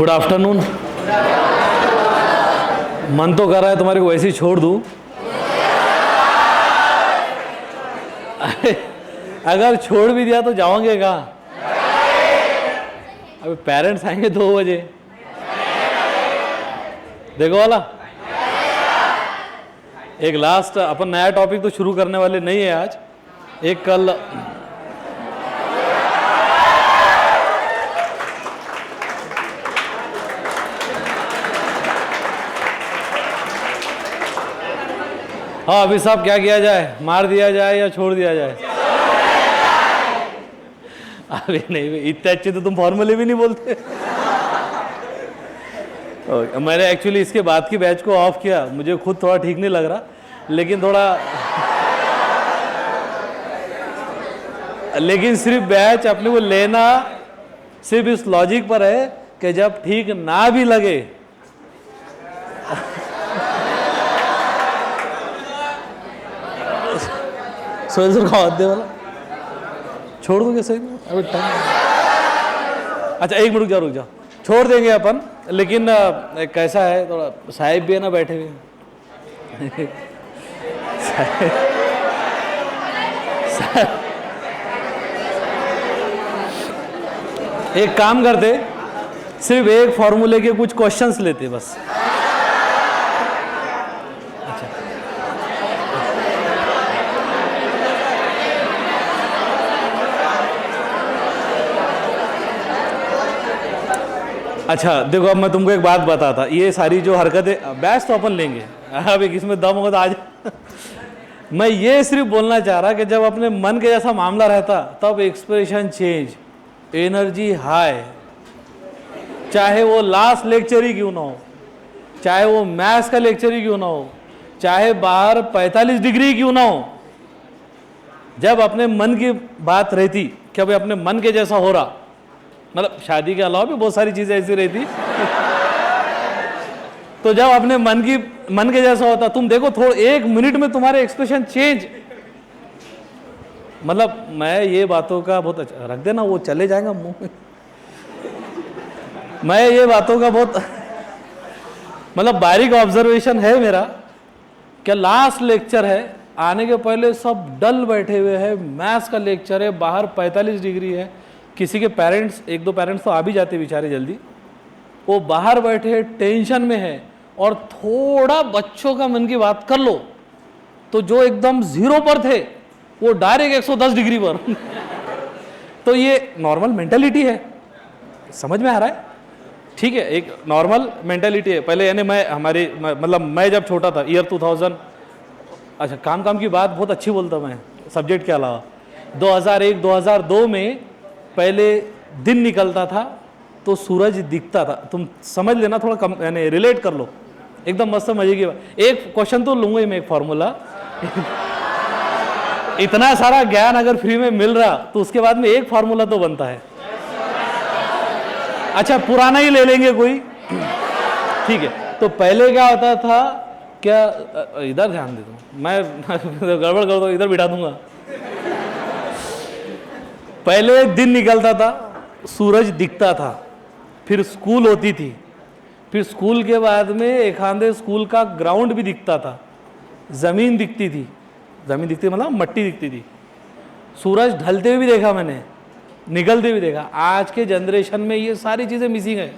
Good afternoon. मन तो कर रहा है तुम्हारे को वैसे ही छोड़ दूं। अगर छोड़ भी दिया तो जाओगे कहाँ? अभी पेरेंट्स आएंगे 2 बजे। देखो वाला एक लास्ट अपन नया टॉपिक तो शुरू करने वाले नहीं है आज। एक कल हाँ, अभी साहब क्या किया जाए, मार दिया जाए या छोड़ दिया जाए? अभी नहीं, इतने अच्छे तो तुम फॉर्मूले भी नहीं बोलते। मैंने एक्चुअली इसके बाद की बैच को ऑफ किया, मुझे खुद थोड़ा ठीक नहीं लग रहा, लेकिन लेकिन सिर्फ बैच अपने को लेना सिर्फ इस लॉजिक पर है कि जब ठीक ना भी लगे सोल्जर का दे वाला छोड़ दोगे सही में? अभी टाइम, अच्छा 1 मिनट रुक जाओ, छोड़ देंगे अपन, लेकिन कैसा है, थोड़ा साहिब भी है ना बैठे हुए। एक काम करते, सिर्फ एक फॉर्मूले के कुछ क्वेश्चंस लेते बस। अच्छा देखो, अब मैं तुमको एक बात बताता, ये सारी जो हरकतें बैच तो अपन लेंगे, अब एक इसमें दम होगा तो आज। मैं ये सिर्फ बोलना चाह रहा कि जब अपने मन के जैसा मामला रहता तब एक्सप्रेशन चेंज, एनर्जी हाई, चाहे वो लास्ट लेक्चर ही क्यों ना हो, चाहे वो मैथ्स का लेक्चर ही क्यों ना हो, चाहे बाहर 45 डिग्री क्यों ना हो, जब अपने मन की बात रहती कि भाई अपने मन के जैसा हो रहा, मतलब शादी के अलावा भी बहुत सारी चीजें ऐसी रहती, तो जब अपने मन के जैसा होता, तुम देखो थोड़ा 1 मिनट में तुम्हारे एक्सप्रेशन चेंज। मतलब मैं ये बातों का बहुत अच्छा रख देना, वो चले जाएगा मुंह में। मैं ये बातों का बहुत मतलब बारीक ऑब्जर्वेशन है मेरा, क्या लास्ट लेक्चर है, आने के पहले सब डल बैठे हुए हैं, मैथ्स का लेक्चर है, बाहर 45 डिग्री है, किसी के पेरेंट्स 1-2 पेरेंट्स तो आ भी जाते बेचारे जल्दी, वो बाहर बैठे टेंशन में है, और थोड़ा बच्चों का मन की बात कर लो तो जो एकदम 0 पर थे वो डायरेक्ट 110 डिग्री पर। तो ये नॉर्मल मेंटालिटी है, समझ में आ रहा है? ठीक है, एक नॉर्मल मेंटालिटी है। पहले यानी मैं जब छोटा था, ईयर 2000, अच्छा काम की बात बहुत अच्छी बोलता मैं सब्जेक्ट के अलावा, 2001-2002 में पहले दिन निकलता था तो सूरज दिखता था, तुम समझ लेना, थोड़ा कम यानी रिलेट कर लो, एकदम मस्त मजे की बात। एक क्वेश्चन तो लूंगा ही मैं, एक फॉर्मूला। इतना सारा ज्ञान अगर फ्री में मिल रहा तो उसके बाद में एक फॉर्मूला तो बनता है। अच्छा पुराना ही ले लेंगे कोई, ठीक है। तो पहले क्या होता था, क्या इधर ध्यान दे दो, मैं गड़बड़ कर दो इधर बिठा दूंगा। पहले दिन निकलता था, सूरज दिखता था, फिर स्कूल होती थी, फिर स्कूल के बाद में एक आधे स्कूल का ग्राउंड भी दिखता था, ज़मीन दिखती थी, ज़मीन दिखती मतलब मट्टी दिखती थी, सूरज ढलते हुए भी देखा मैंने, निकलते भी देखा। आज के जनरेशन में ये सारी चीज़ें मिसिंग है,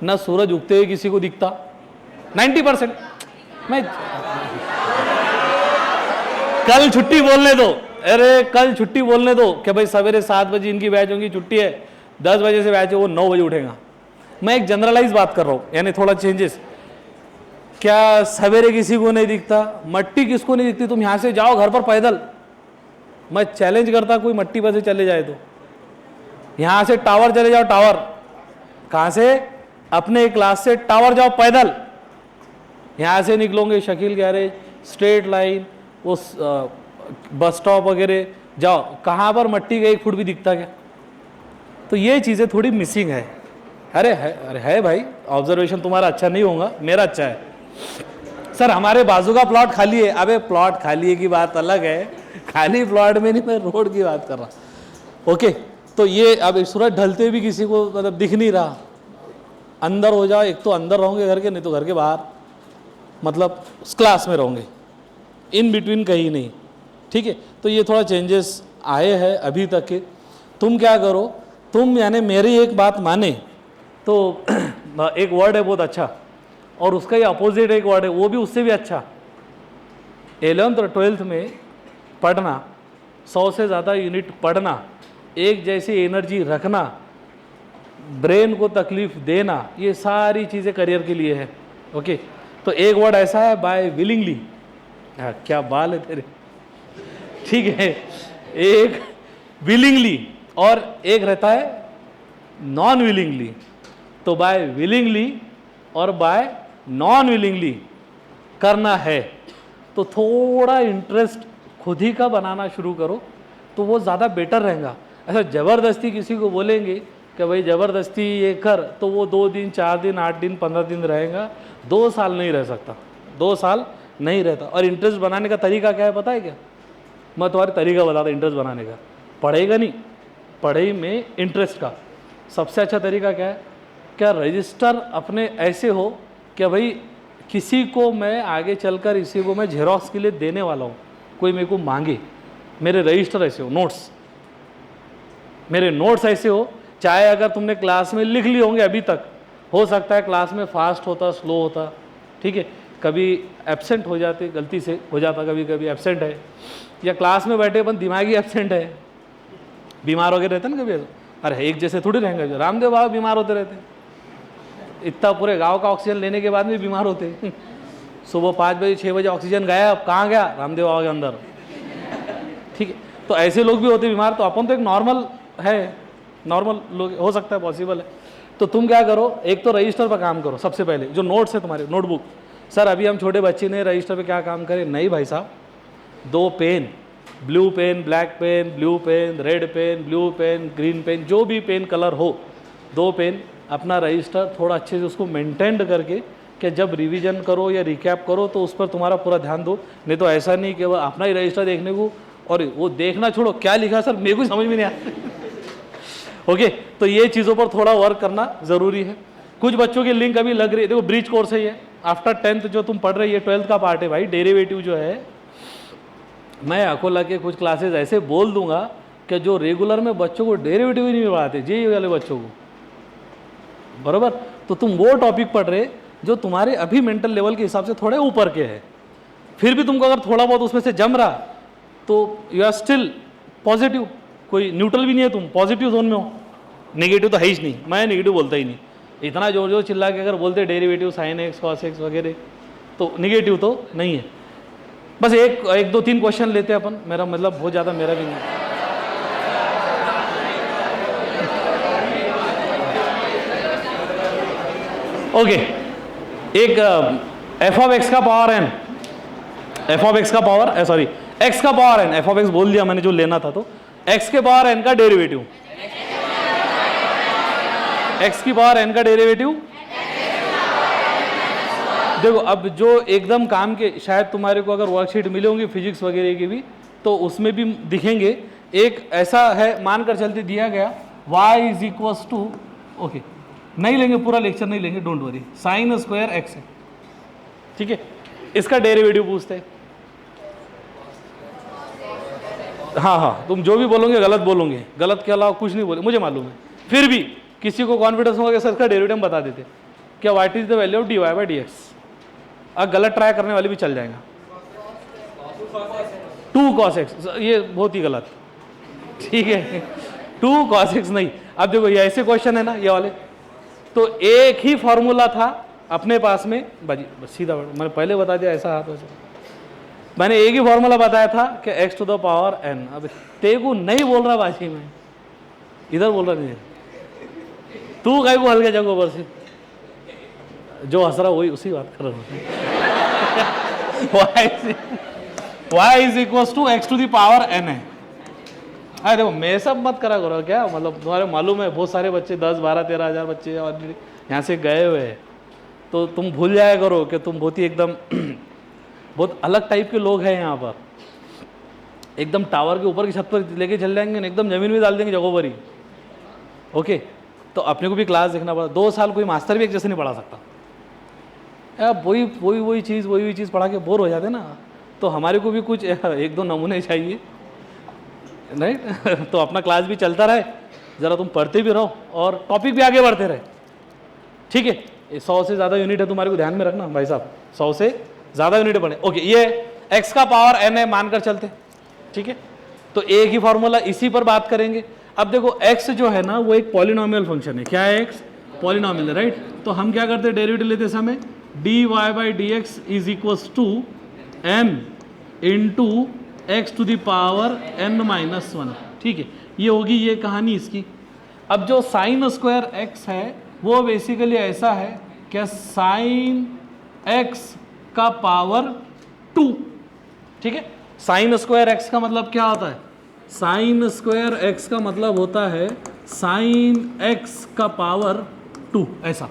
ना सूरज उगते हुए किसी को दिखता 90%। मैं कल छुट्टी बोलने दो, अरे कल छुट्टी बोलने दो कि भाई सवेरे 7 बजे इनकी बैच होगी, छुट्टी है, 10 बजे से बैच है, वो 9 बजे उठेगा। मैं एक जनरलाइज बात कर रहा हूँ, यानी थोड़ा चेंजेस। क्या सवेरे किसी को नहीं दिखता, मट्टी किसको नहीं दिखती? तुम यहाँ से जाओ घर पर पैदल, मैं चैलेंज करता कोई मट्टी पर से चले जाए तो, यहाँ से टावर चले जाओ, टावर कहाँ से, अपने क्लास से टावर जाओ पैदल, यहाँ से निकलोगे शकील गैरेज, स्ट्रेट लाइन, वो बस स्टॉप वगैरह जाओ, कहाँ पर मट्टी का 1 फुट भी दिखता क्या? तो ये चीज़ें थोड़ी मिसिंग है। अरे है भाई, ऑब्जर्वेशन तुम्हारा अच्छा नहीं होगा, मेरा अच्छा है। सर हमारे बाजू का प्लॉट खाली है, अबे प्लॉट खाली है की बात अलग है, खाली प्लॉट में नहीं, मैं रोड की बात कर रहा। ओके, तो ये अब सूरज ढलते भी किसी को मतलब दिख नहीं रहा, अंदर हो जाओ, एक तो अंदर रहोगे घर के, नहीं तो घर के बाहर, मतलब उस क्लास में रहोगे, इन बिटवीन कहीं नहीं। ठीक है, तो ये थोड़ा चेंजेस आए हैं अभी तक के। तुम क्या करो, तुम यानी मेरी एक बात माने तो एक वर्ड है बहुत अच्छा, और उसका ही अपोजिट एक वर्ड है वो भी उससे भी अच्छा। 11th और 12th में पढ़ना, 100 से ज़्यादा यूनिट पढ़ना, एक जैसी एनर्जी रखना, ब्रेन को तकलीफ देना, ये सारी चीज़ें करियर के लिए है। ओके, तो एक वर्ड ऐसा है बाय विलिंगली। हाँ, क्या बाल है तेरे, ठीक है, एक विलिंगली और एक रहता है नॉन विलिंगली। तो बाय विलिंगली और बाय नॉन विलिंगली करना है, तो थोड़ा इंटरेस्ट खुद ही का बनाना शुरू करो, तो वो ज़्यादा बेटर रहेगा। ऐसा ज़बरदस्ती किसी को बोलेंगे कि भाई ज़बरदस्ती ये कर, तो वो 2 दिन 4 दिन 8 दिन 15 दिन रहेगा, 2 साल नहीं रह सकता, 2 साल नहीं रहता। और इंटरेस्ट बनाने का तरीका क्या है पता है क्या? मैं तुम्हारे तरीका बताता इंटरेस्ट बनाने का। पढ़ेगा नहीं, पढ़ाई में इंटरेस्ट का सबसे अच्छा तरीका क्या है? क्या रजिस्टर अपने ऐसे हो कि भाई किसी को मैं आगे चलकर इसी को मैं जेरोक्स के लिए देने वाला हूँ, कोई मेरे को मांगे, मेरे रजिस्टर ऐसे हो, नोट्स, मेरे नोट्स ऐसे हो, चाहे अगर तुमने क्लास में लिख लिए होंगे अभी तक, हो सकता है क्लास में फास्ट होता स्लो होता, ठीक है, कभी एब्सेंट हो जाते, गलती से हो जाता, कभी कभी एब्सेंट है, या क्लास में बैठे अपन दिमागी एब्सेंट है, बीमार वगैरह रहते ना कभी। अरे एक जैसे थोड़ी रहेंगे, जो रामदेव बाबा बीमार होते रहते, इतना पूरे गांव का ऑक्सीजन लेने के बाद भी बीमार होते। सुबह 5 बजे 6 बजे ऑक्सीजन गया, अब कहाँ गया? रामदेव बाबा के अंदर। ठीक है, तो ऐसे लोग भी होते बीमार, तो अपन तो एक नॉर्मल है, नॉर्मल लोग हो सकता है, पॉसिबल है। तो तुम क्या करो, एक तो रजिस्टर पर काम करो सबसे पहले, जो नोट्स है तुम्हारे, नोटबुक। सर अभी हम छोटे बच्चे ने रजिस्टर पे क्या काम करें? नहीं भाई साहब, 2 pen, blue pen, black pen, blue pen, red pen, blue pen, green pen, जो भी पेन कलर हो, 2 पेन, अपना रजिस्टर थोड़ा अच्छे से उसको मेंटेन करके कि जब रिवीजन करो या रिकैप करो तो उस पर तुम्हारा पूरा ध्यान दो। नहीं तो ऐसा नहीं कि वो अपना ही रजिस्टर देखने को, और वो देखना छोड़ो क्या लिखा सर मेरे को समझ में नहीं आता। ओके, तो ये चीज़ों पर थोड़ा वर्क करना ज़रूरी है। कुछ बच्चों की लिंक अभी लग रही है, देखो ब्रिज कोर्स है ये, आफ्टर 10th जो तुम पढ़ रही है 12th का पार्ट है भाई। डेरिवेटिव जो है मैं अकोला के कुछ क्लासेस ऐसे बोल दूंगा कि जो रेगुलर में बच्चों को डेरिवेटिव ही नहीं पढ़ाते, जे वाले बच्चों को, बराबर। तो तुम वो टॉपिक पढ़ रहे जो तुम्हारे अभी मेंटल लेवल के हिसाब से थोड़े ऊपर के हैं, फिर भी तुमको अगर थोड़ा बहुत उसमें से जम रहा तो यू आर स्टिल पॉजिटिव, कोई न्यूट्रल भी नहीं है, तुम पॉजिटिव जोन में हो। नेगेटिव तो है ही नहीं, मैं नेगेटिव बोलता ही नहीं, इतना जोर जोर चिल्ला के अगर बोलते derivative sine x cos x वगैरह तो नेगेटिव तो नहीं है। बस एक 2 3 क्वेश्चन लेते हैं अपन, मेरा मतलब बहुत ज़्यादा मेरा भी नहीं। ओके, एक एफ ऑफ एक्स का power N, F of X का पावर सॉरी एक्स का power N, F of X बोल दिया मैंने जो लेना था, तो एक्स के पावर एन का डेरिवेटिव, एक्स की पावर एन का डेरिवेटिव। देखो अब जो एकदम काम के, शायद तुम्हारे को अगर वर्कशीट मिले होंगे फिजिक्स वगैरह की भी, तो उसमें भी दिखेंगे। एक ऐसा है, मानकर चलते दिया गया y is equals to, okay नहीं लेंगे पूरा लेक्चर नहीं लेंगे, don't worry, sine square x है, ठीक है, इसका डेरिवेटिव पूछते हैं। हाँ हाँ, तुम जो भी बोलोगे गलत बोलोगे, गलत के अलावा कुछ नहीं बोले, मुझे मालूम है, फिर भी किसी को कॉन्फिडेंस होगा कि सर इसका डेरिवेटिव बता देते, क्या what is the value of d Y by D x. अब गलत ट्राई करने वाले भी चल जाएगा, 2 cos x, ये बहुत ही गलत, ठीक है, 2 cos x नहीं। अब देखो ये ऐसे क्वेश्चन है ना ये वाले, तो एक ही फॉर्मूला था अपने पास में बाजी, बस सीधा मैंने पहले बता दिया, ऐसा हाथ वैसे, मैंने एक ही फॉर्मूला बताया था कि x to the power n। अब तेगु नहीं बोल रहा बाजी में, इधर बोल रहा नहीं, तू कहीं को हल्के जगह पर से जो हंस रहा वही उसी बात कर रहा y is equal to x to the power n है। अरे देखो मैं सब मत करा करो, क्या मतलब तुम्हारे मालूम है बहुत सारे बच्चे 10 12 13 हज़ार बच्चे और यहाँ से गए हुए हैं, तो तुम भूल जाया करो कि तुम बहुत ही एकदम बहुत अलग टाइप के लोग हैं यहाँ पर। एकदम टावर के ऊपर की छत पर लेके चल जाएंगे, एकदम जमीन में डाल देंगे जगहों पर ही। ओके, तो अपने को भी क्लास देखना पड़ा, 2 साल कोई मास्टर भी एक जैसे नहीं पढ़ा सकता यार, वही चीज़ पढ़ा के बोर हो जाते ना, तो हमारे को भी कुछ 1-2 नमूने चाहिए राइट। तो अपना क्लास भी चलता रहे, ज़रा तुम पढ़ते भी रहो और टॉपिक भी आगे बढ़ते रहे, ठीक है। 100 से ज़्यादा यूनिट है, तुम्हारे को ध्यान में रखना भाई साहब, 100 से ज़्यादा यूनिट बने। ओके, ये x का पावर n है मानकर चलते, ठीक है। तो एक ही फॉर्मूला, इसी पर बात करेंगे। अब देखो x जो है ना वो एक पॉलिनोमियल फंक्शन है। क्या है? x पॉलिनोमियल है, राइट। तो हम क्या करते हैं डेरिवेटिव लेते समय, dy by D x is equals to n into x to the power n-1, ठीक है। ये होगी ये कहानी इसकी। अब जो साइन स्क्वायर x है वो बेसिकली ऐसा है कि साइन x का पावर 2, ठीक है। साइन स्क्वायर x का मतलब क्या होता है? साइन स्क्वायर x का मतलब होता है साइन x का पावर 2, ऐसा।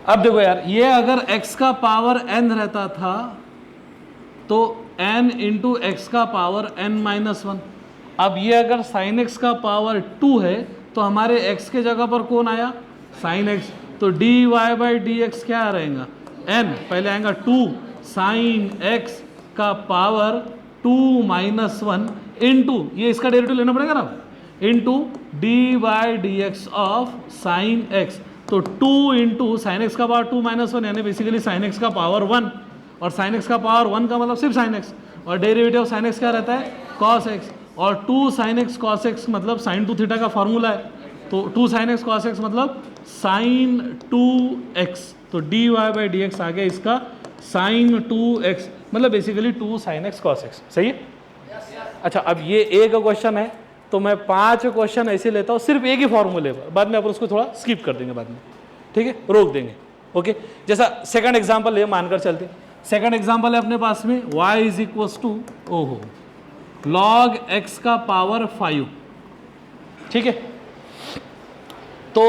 अब देखो यार, ये अगर x का पावर n रहता था तो n इंटू एक्स का पावर n-1। अब ये अगर साइन x का पावर 2 है तो हमारे x के जगह पर कौन आया? Sine x। तो dy बाई डी एक्स क्या रहेगा? n, पहले आएगा 2 साइन x का पावर 2-1 इंटू, ये इसका डेरिवेटिव लेना पड़ेगा ना, into d by D x of sine x। तो 2 इंटू साइन x का पावर 2-1 यानी बेसिकली साइन x का पावर 1, और साइन x का पावर 1 का मतलब सिर्फ साइन x, और डेरिवेटिव ऑफ साइन x क्या रहता है? Cos x। और 2 साइन x कॉस x मतलब साइन 2 थीटा का फॉर्मूला है, तो 2 साइन x कॉस x मतलब साइन 2x। तो D Y by D X आ गया इसका साइन 2x, मतलब basically 2 sine x cos x, सही है। अच्छा, अब ये एक क्वेश्चन है तो मैं 5 क्वेश्चन ऐसे लेता हूँ सिर्फ एक ही फॉर्मूले पर, बाद में अपन उसको थोड़ा स्किप कर देंगे बाद में, ठीक है, रोक देंगे। ओके, जैसा सेकंड एग्जांपल ये मानकर चलते। सेकंड एग्जांपल है अपने पास में y is equals to log x का पावर 5, ठीक है। तो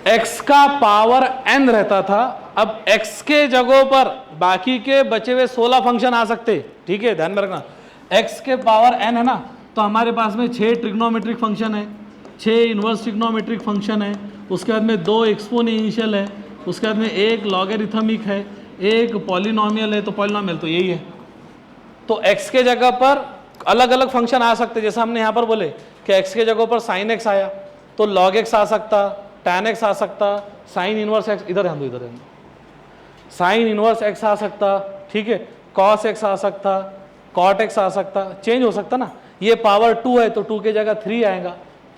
x का पावर n रहता था, अब x के जगहों पर बाकी के बचे हुए 16 फंक्शन आ सकते, ठीक है, ध्यान में रखना। x के पावर n है ना, तो हमारे पास में 6 ट्रिग्नोमेट्रिक फंक्शन है, 6 इनवर्स ट्रिग्नोमेट्रिक फंक्शन है, उसके बाद में 2 एक्सपोनेंशियल है, उसके बाद में 1 लॉगरिथमिक है, 1 पॉलिनोमियल है। तो पॉलिनोमियल तो यही है। तो x के जगह पर अलग अलग फंक्शन आ सकते, जैसे हमने यहाँ पर बोले कि x के जगह पर साइन x आया तो लॉग x आ सकता, tan x आ सकता, साइन इनवर्स x, इधर ध्यान दो, साइन इनवर्स x आ सकता, ठीक है, cos x आ सकता, cot x आ सकता, चेंज हो सकता ना। ये पावर 2 है तो 2 के जगह 3 आएगा,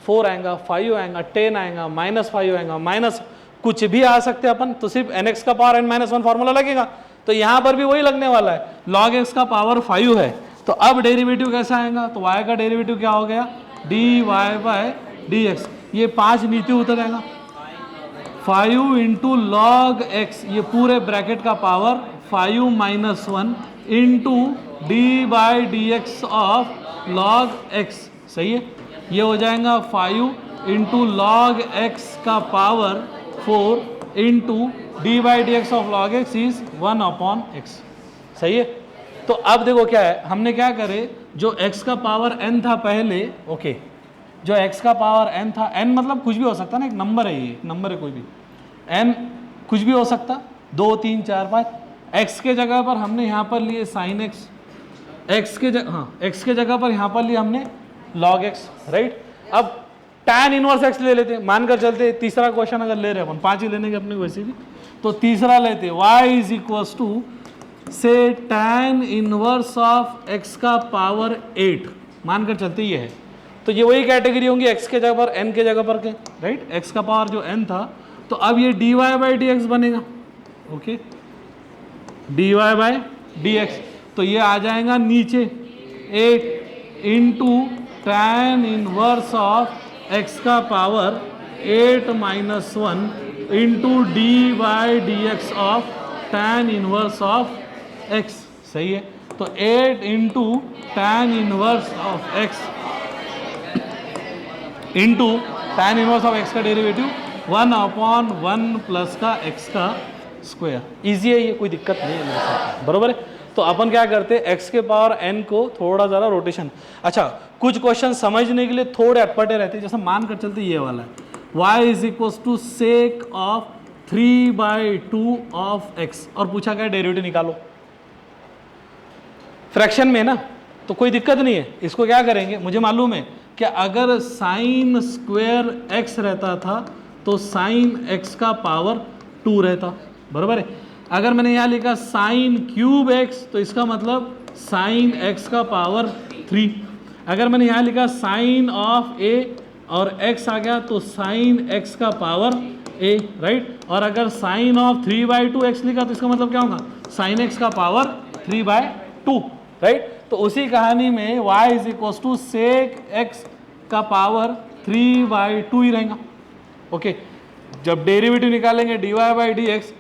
4 आएगा, 5 आएगा, 10 आएगा, -5 आएगा, माइनस कुछ भी आ सकते हैं अपन, तो सिर्फ nx का पावर n-1 फॉर्मूला लगेगा। तो यहाँ पर भी वही लगने वाला है, log x का पावर 5 है। तो अब डेरिवेटिव कैसा आएगा? तो y का डेरिवेटिव क्या हो गया? dy by D x. ये 5 नीचे उतर आएगा, 5 इंटू लॉग x, ये पूरे ब्रैकेट का power 5-1 into d by D x of log x, सही है। ये हो जाएगा 5 इंटू लॉग x का power 4 into d by D x of log x is 1/x, सही है। तो अब देखो क्या है, हमने क्या करे, जो x का पावर n था पहले, ओके, जो x का पावर n था, n मतलब कुछ भी हो सकता ना, एक नंबर है, ये नंबर है कोई भी, n कुछ भी हो सकता, 2, 3, 4, 5। x के जगह पर हमने यहाँ पर लिए साइन x, x के जगह पर यहाँ पर लिए हमने log x, राइट। अब tan इनवर्स x ले लेते हैं, मानकर चलते तीसरा क्वेश्चन अगर ले रहे हैं अपन, 5 ही लेने के अपने वैसे भी, तो तीसरा लेते y इज इक्वल्स टू से tan इनवर्स ऑफ x का पावर 8, मानकर चलते ये है। तो ये वही कैटेगरी होंगी x के जगह पर n के जगह पर के, राइट, x का पावर जो n था। तो अब ये dy बाई डी एक्स बनेगा, okay, dy by D x. तो ये आ जाएगा नीचे 8 into tan inverse of x का power 8-1 into d by D x of tan inverse of x, सही है। तो 8 into tan inverse of x into tan inverse of x का derivative 1/1 plus का x का स्क्वायर। इजी है ये, कोई दिक्कत नहीं है मेरे साथ, बरोबर है। तो अपन क्या करते हैं, x के पावर n को थोड़ा ज़्यादा रोटेशन। अच्छा, कुछ क्वेश्चन समझने के लिए थोड़े अटपटे रहते हैं, जैसे मान कर चलते ये वाला है, y is equal to sec of 3/2 of x, और पूछा क्या डेरिवेटिव निकालो फ्रैक्शन में ना, तो कोई दिक्कत नहीं है। इसको क्या करेंगे, मुझे मालूम है कि अगर साइन स्क्वायर x रहता था तो साइन x का पावर 2 रहता, बराबर है। अगर मैंने यहाँ लिखा साइन क्यूब x तो इसका मतलब साइन x का पावर 3। अगर मैंने यहाँ लिखा साइन ऑफ a और x आ गया तो साइन x का पावर a, राइट। और अगर साइन ऑफ 3/2 x लिखा तो इसका मतलब क्या होगा, साइन x का पावर 3/2, राइट। तो उसी कहानी में y is equal to sec x का पावर 3/2 ही रहेगा। ओके, जब डेरिवेटिव निकालेंगे dy/dx